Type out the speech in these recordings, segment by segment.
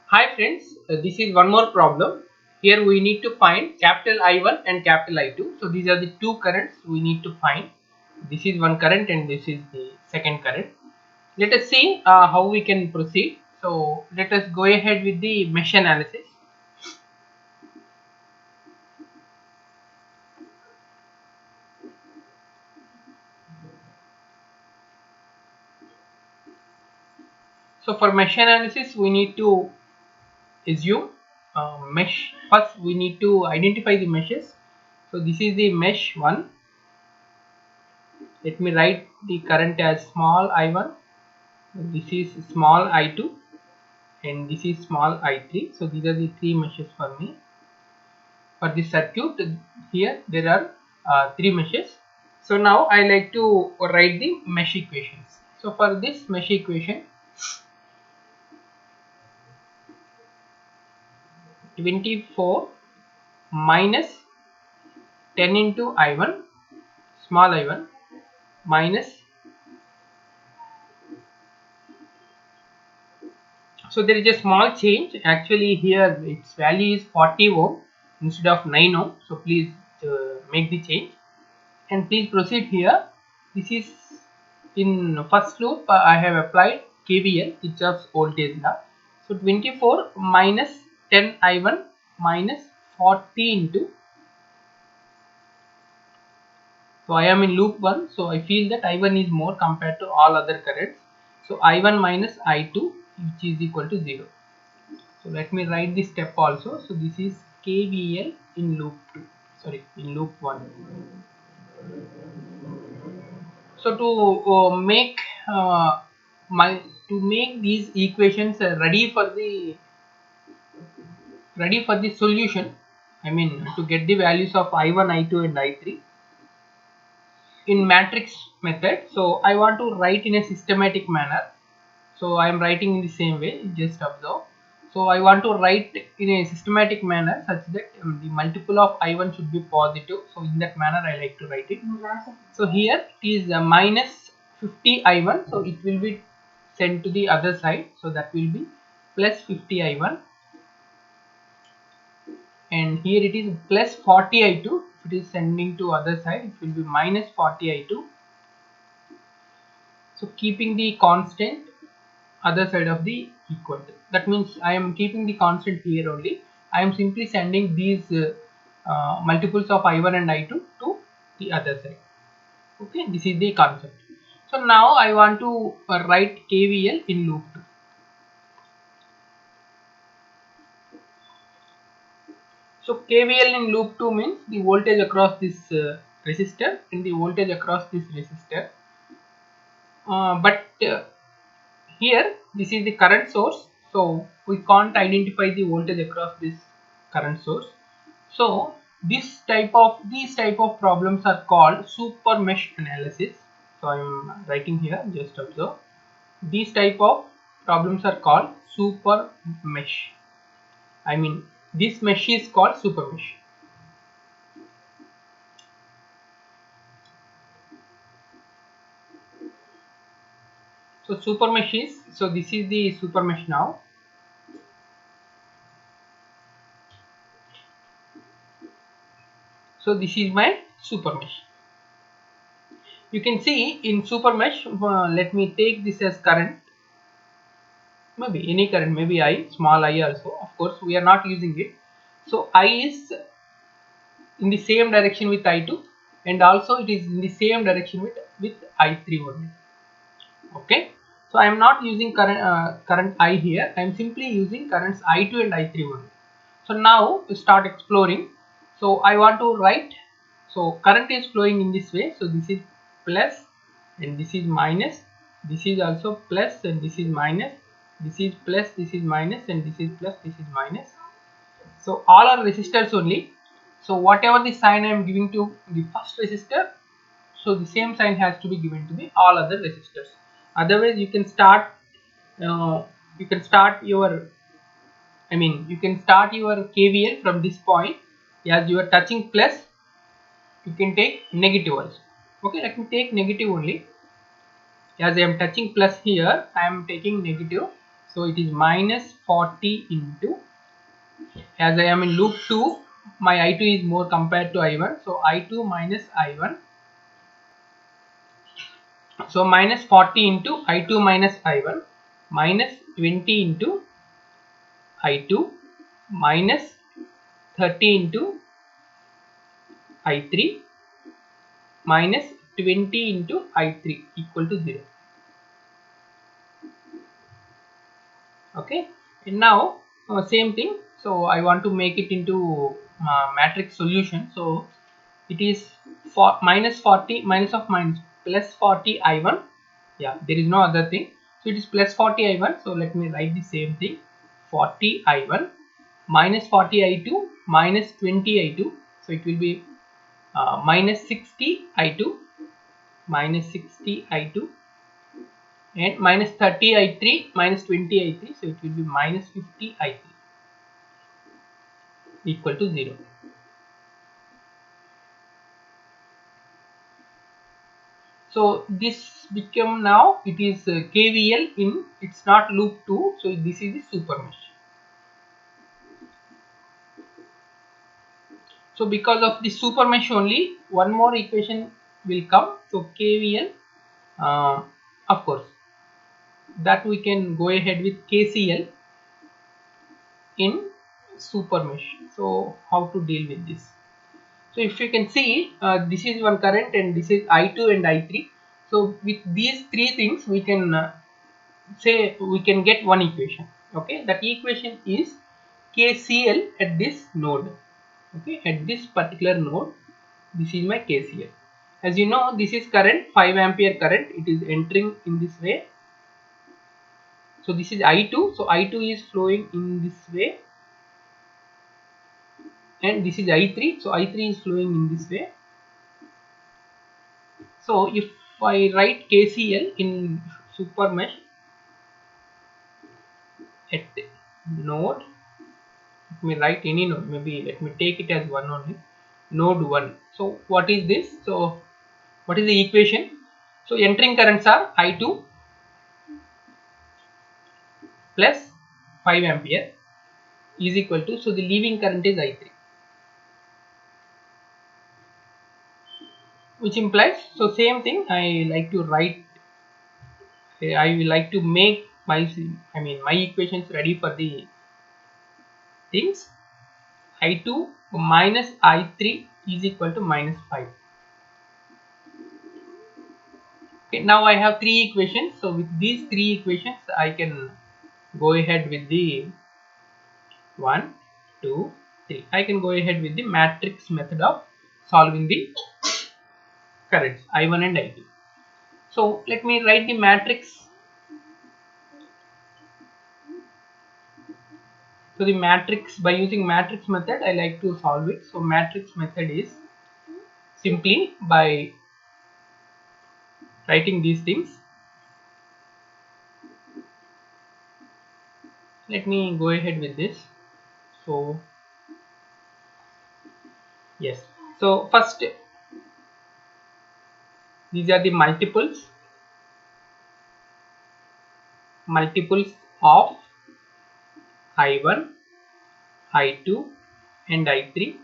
Hi friends, this is one more problem. Here we need to find capital I1 and capital I2. So these are the two currents we need to find. This is one current and this is the second current. Let us see how we can proceed. So let us go ahead with the mesh analysis. So for mesh analysis we need to assume mesh. First we need to identify the meshes. So this is the mesh 1. Let me write the current as small I1. This is small I2 and this is small I3. So these are the three meshes for me. For this circuit, here there are three meshes. So now I like to write the mesh equations. So for this mesh equation, 24 minus 10 into I1, small I1, minus, so there is a small change. Actually here its value is 40 ohm instead of 9 ohm. So please make the change and please proceed here. This is in first loop. I have applied KVL, Kirchhoff's voltage law. So 24 minus 10 I1 minus 40 into, so I am in loop 1, so I feel that I1 is more compared to all other currents. So I1 minus I2 which is equal to 0. So let me write this step also. So this is KVL in loop 2, sorry, in loop 1. So uh, to make these equations ready for the solution, I mean to get the values of I1, I2 and I3 in matrix method. So I want to write in a systematic manner. So I am writing in the same way, just observe. So I want to write in a systematic manner such that the multiple of I1 should be positive. So in that manner I like to write it. So here it is minus 50 I1. So it will be sent to the other side. So that will be plus 50 I1. And here it is plus 40 I2. If it is sending to other side, it will be minus 40 I2. So keeping the constant other side of the equal to, that means I am keeping the constant here only. I am simply sending these multiples of I1 and I2 to the other side. Okay, this is the concept. So now I want to write KVL in loop 2. So KVL in loop 2 means the voltage across this resistor and the voltage across this resistor. But here this is the current source, so we can't identify the voltage across this current source. So these type of problems are called super mesh analysis. So I am writing here, just observe. These type of problems are called super mesh. I mean this mesh is called super mesh. So super mesh is, so this is the super mesh now. So this is my super mesh. You can see in super mesh, let me take this as current, maybe any current, maybe I, small I also, of course we are not using it. So I is in the same direction with I2 and also it is in the same direction with I3 only. Okay, so I am not using current I here, I am simply using currents I2 and I3 only. So now to start exploring, so I want to write, so current is flowing in this way, so this is plus and this is minus, this is also plus and this is minus, this is plus, this is minus and this is plus, this is minus. So all are resistors only. So whatever the sign I am giving to the first resistor, so the same sign has to be given to the all other resistors. Otherwise you can start your, I mean you can start your KVL from this point. As you are touching plus, you can take negative also. Okay, let me take negative only. As I am touching plus here, I am taking negative. So it is minus 40 into, as I am in loop 2, my I2 is more compared to I1. So I2 minus I1. So minus 40 into I2 minus I1 minus 20 into I2 minus 30 into I3 minus 20 into I3 equal to 0. Okay, and now same thing. So I want to make it into matrix solution. So it is for minus 40 minus of minus plus 40 I1. Yeah, there is no other thing. So it is plus 40 I1. So let me write the same thing. 40 I1 minus 40 I2 minus 20 I2. So it will be minus 60 I2 minus 60 I2 and minus 30 I3 minus 20 I3. So it will be minus 50 I3 equal to 0. So this become, now it is KVL in, it's not loop 2. So this is the super mesh. So because of the super mesh only, one more equation will come. So KVL, of course, that we can go ahead with KCL in super mesh. So how to deal with this? So if you can see, this is one current and this is I2 and I3. So with these three things, we can say we can get one equation. Okay, that equation is KCL at this node. Okay, at this particular node, this is my KCL. As you know, this is current, 5 ampere current. It is entering in this way. So this is I2. So I2 is flowing in this way, and this is I3. So I3 is flowing in this way. So if I write KCL in super mesh at node, let me write any node, maybe let me take it as one only, node 1. So what is this? So what is the equation? So entering currents are I2 plus 5 ampere is equal to, so the leaving current is I3, which implies, so same thing I like to write, I will like to make my, my equations ready for the things. I2 minus I3 is equal to minus 5. Okay, now I have three equations. So with these three equations, I can go ahead with the 1, 2, 3. I can go ahead with the matrix method of solving the currents I1 and I2. So let me write the matrix. So the matrix, by using matrix method, I like to solve it. So matrix method is simply by writing these things. Let me go ahead with this. So yes, so first these are the multiples of I1, I2 and I3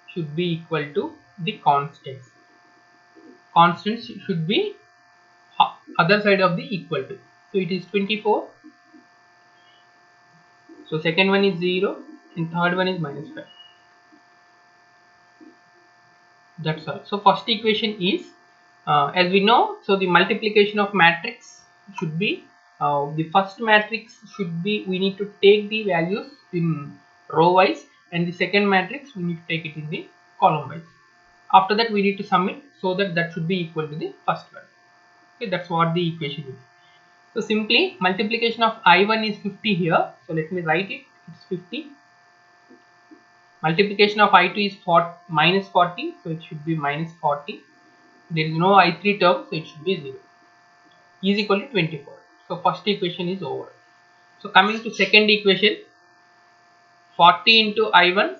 should be equal to the constants. Constants should be other side of the equal to. So it is 24. So second one is 0 and third one is minus 5. That's all. So first equation is, as we know, so the multiplication of matrix should be, the first matrix should be, we need to take the values in row wise, and the second matrix we need to take it in the column wise. After that we need to sum it, so that that should be equal to the first one. Okay, that's what the equation is. So simply multiplication of I1 is 50 here. So let me write it. It's 50. Multiplication of I2 is minus 40. So it should be minus 40. There is no I3 term, so it should be 0. Is equal to 24. So first equation is over. So coming to second equation, 40 into I1.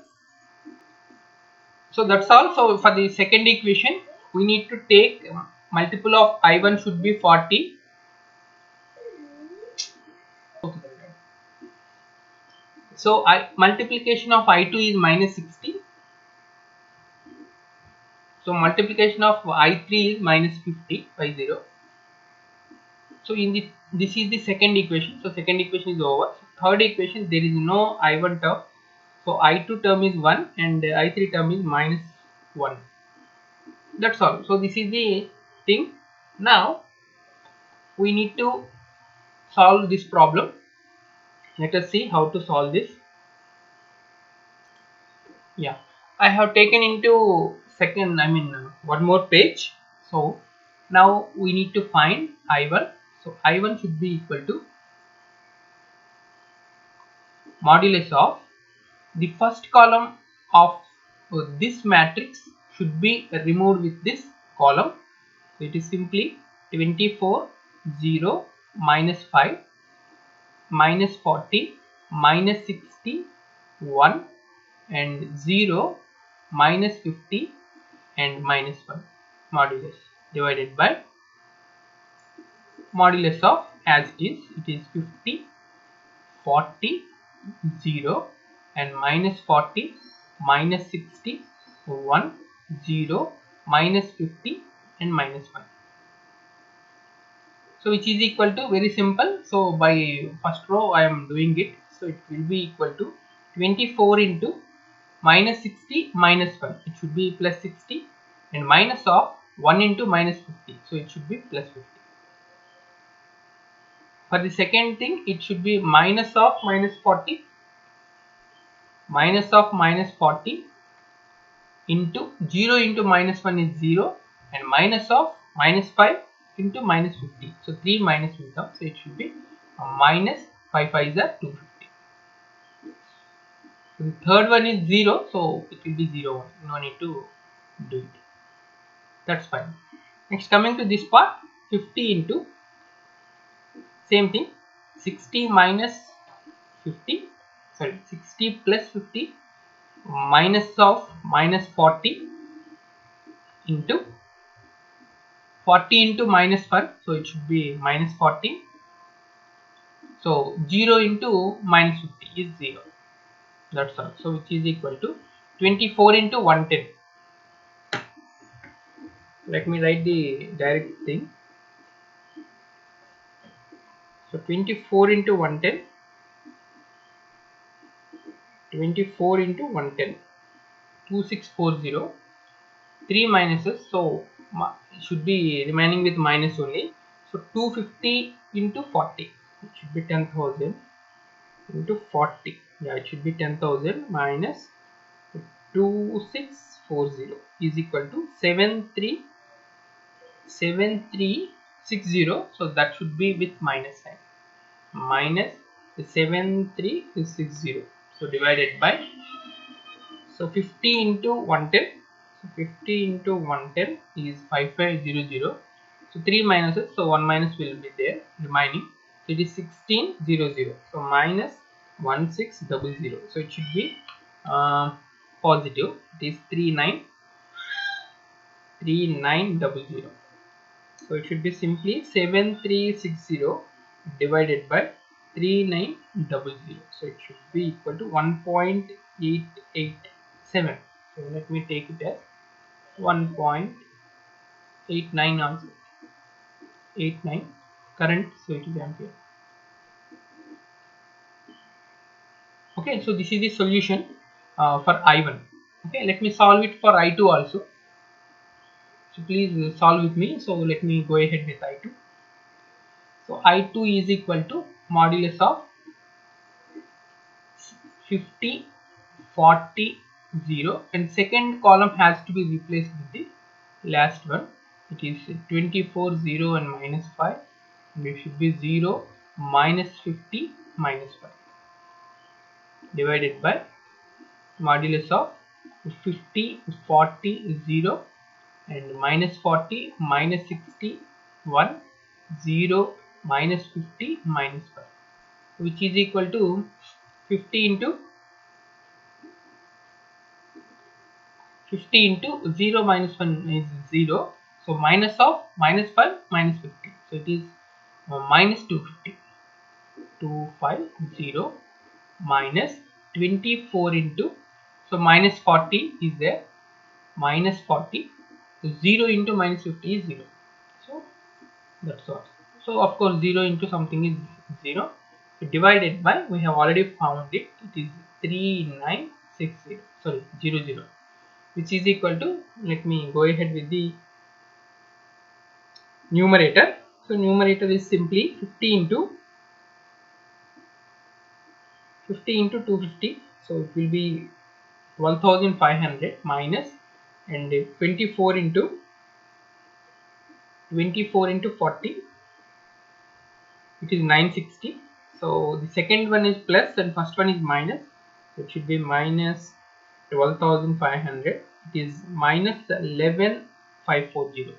So that's all. So for the second equation, we need to take multiple of I1 should be 40. So multiplication of I2 is minus 60. So multiplication of I3 is minus 50 by 0. So in this is the second equation. So second equation is over. So third equation, there is no I1 term. So I2 term is 1 and I3 term is minus 1. That's all. So this is the thing. Now we need to solve this problem. Let us see how to solve this. Yeah, I have taken into one more page. So now we need to find I1. So I1 should be equal to modulus of the first column of this matrix should be removed with this column. So it is simply 24, 0, minus 5, minus 40, minus 60, 1 and 0, minus 50 and minus 1 modulus divided by modulus of as it is 50, 40, 0 and minus 40, minus 60, 1, 0, minus 50 and minus 1. So which is equal to, very simple. So by first row I am doing it. So it will be equal to 24 into minus 60 minus 1. It should be plus 60 and minus of 1 into minus 50. So it should be plus 50. For the second thing, it should be minus of minus 40, minus of minus 40 into 0 into minus 1 is 0 and minus of minus 5 into minus 50. So 3 minus will come. So it should be minus 5 5 is 250. So the third one is 0. So it will be 0 1. No need to do it. That's fine. Next, coming to this part, 50 into same thing, 60 minus 50, sorry, 60 plus 50 minus of minus 40 into 40 into minus 1. So it should be minus 40. So 0 into minus 50 is 0. That's all. So which is equal to 24 into 110. Let me write the direct thing. So 24 into 110, 24 into 110, 2640, 3 minuses, so it should be remaining with minus only. So 250 into 40, it should be 10,000 into 40. Yeah, it should be 10,000 minus 2640 is equal to 7360. So that should be with minus sign, minus 7360. So divided by, so 50 into 110. So 50 into 110 is 5500. So 3 minuses, so 1 minus will be there remaining. So it is 1600. So minus 1600. So it should be positive. It is 3900. So it should be simply 7360 divided by 3900. So it should be equal to 1.887. So let me take it as 1.89 also, 89 current. So it is ampere. Okay, so this is the solution for I1. Okay, let me solve it for I2 also. So please solve with me. So let me go ahead with I2. So I2 is equal to modulus of 50, 40, 0, and second column has to be replaced with the last one. It is 24, 0 and minus 5, and it should be 0, minus 50, minus 5 divided by modulus of 50, 40, 0 and minus 40, minus 60, 1, 0, minus 50, minus 5, which is equal to 50 into 0 minus 1 is 0. So minus of minus 5 minus 50. So it is minus 250. 250 minus 24 into, so minus 40 is there, minus 40, so 0 into minus 50 is 0. So that's all. So of course 0 into something is 0. So divided by, we have already found it, it is 3960, sorry 00, which is equal to, let me go ahead with the numerator. So numerator is simply 50 into 250, so it will be 12,500 minus, and 24 into 40, it is 960. So the second one is plus and first one is minus, so it should be minus 12,500, it is minus 11,540,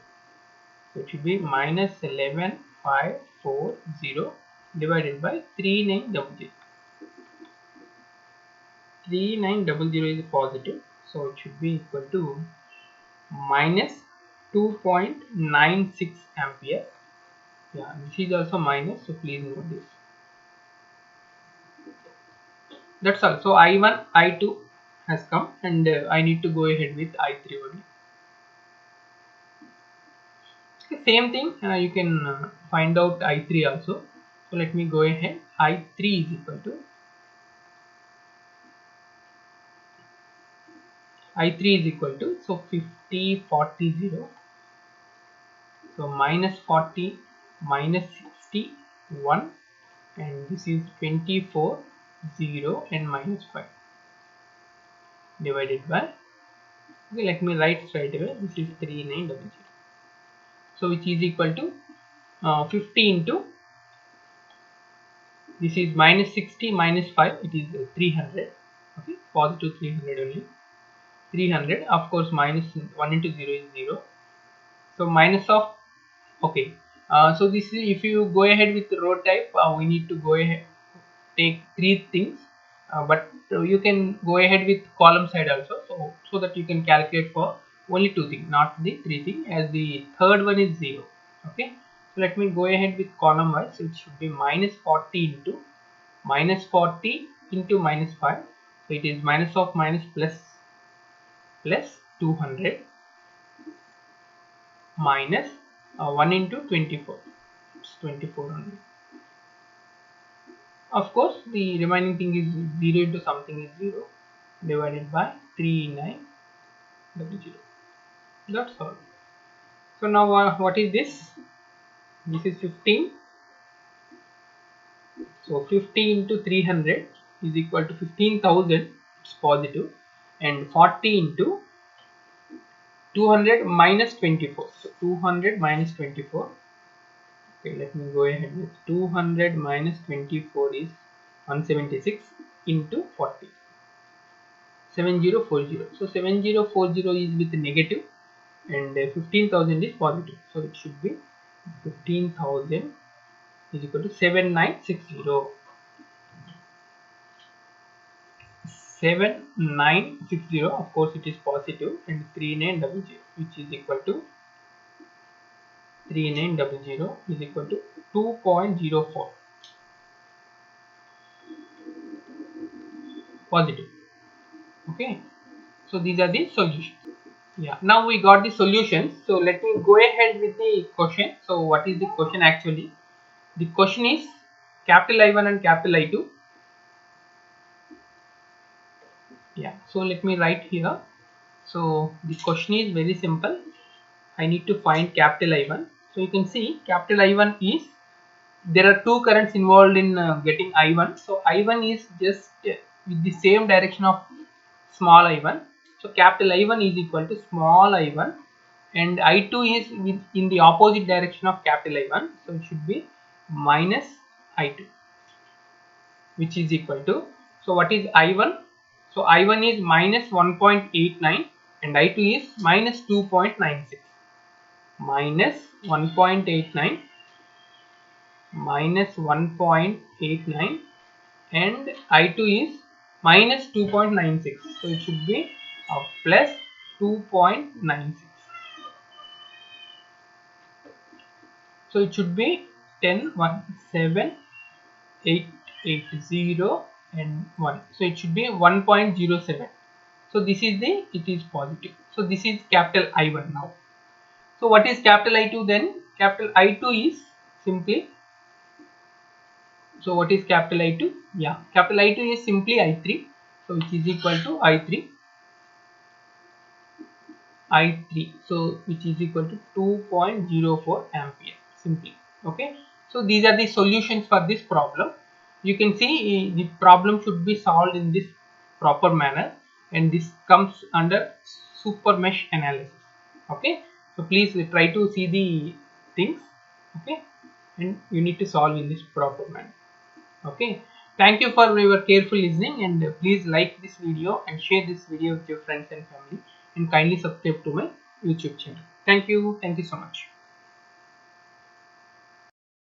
so it should be minus 11,540 divided by 3900. 3900 is positive, so it should be equal to minus 2.96 ampere. Yeah, this is also minus, so please note this. That's all. So I1, I2 has come, and I need to go ahead with I3 only. Same thing, you can find out I3 also. So let me go ahead. I3 is equal to, so 50 40 0, so minus 40 minus 60 1, and this is 24 0 and minus 5 divided by, okay, let me write straight away, this is 3900, so which is equal to 50 into, this is minus 60 minus 5, it is 300, okay, positive 300 only, 300, of course minus 1 into 0 is 0, so minus of, okay, so this is, if you go ahead with the row type, we need to go ahead, take three things, but you can go ahead with column side also, so that you can calculate for only two things, not the three things, as the third one is 0. Okay, so let me go ahead with column wise, so it should be minus 40 into minus 40 into minus 5, so it is minus of minus plus 200 minus 1 into 24, it's 2400. Of course, the remaining thing is 0 into something is 0 divided by 3900. That's all. So now what is this? This is 15. So 50 into 300 is equal to 15,000. It's positive, and 40 into 200 minus 24. So 200 minus 24. Okay, let me go ahead with 200 minus 24 is 176 into 40. 7040. So 7040 is with negative, and 15,000 is positive. So it should be 15,000 is equal to 7960. 7960, of course it is positive, and 3900, which is equal to 3900 is equal to 2.04 positive. Okay, so these are the solutions. Yeah, now we got the solutions, so let me go ahead with the question. So what is the question actually? The question is capital I1 and capital I2. Yeah, so let me write here. So the question is very simple. I need to find capital I1. So you can see capital I1 is, there are two currents involved in getting I1. So I1 is just with the same direction of small I1. So capital I1 is equal to small I1, and I2 is in the opposite direction of capital I1. So it should be minus I2, which is equal to, so what is I1? So I1 is minus 1.89 and I2 is minus 2.96. Minus 1.89 minus 1.89 and I2 is minus 2.96. So it should be plus 2.96. So it should be 10, 1, 7, 8, 0 and 1, so it should be 1.07. so this is the, it is positive, so this is capital I1 now. So what is capital I2 then? Capital I2 is simply, so what is capital I2? Yeah, capital I2 is simply I3, so which is equal to I3, so which is equal to 2.04 ampere simply. Okay, so these are the solutions for this problem. You can see the problem should be solved in this proper manner, and this comes under super mesh analysis. Okay, so please try to see the things. Okay, and you need to solve in this proper manner. Okay, thank you for your careful listening, and please like this video and share this video with your friends and family, and kindly subscribe to my YouTube channel. Thank you so much.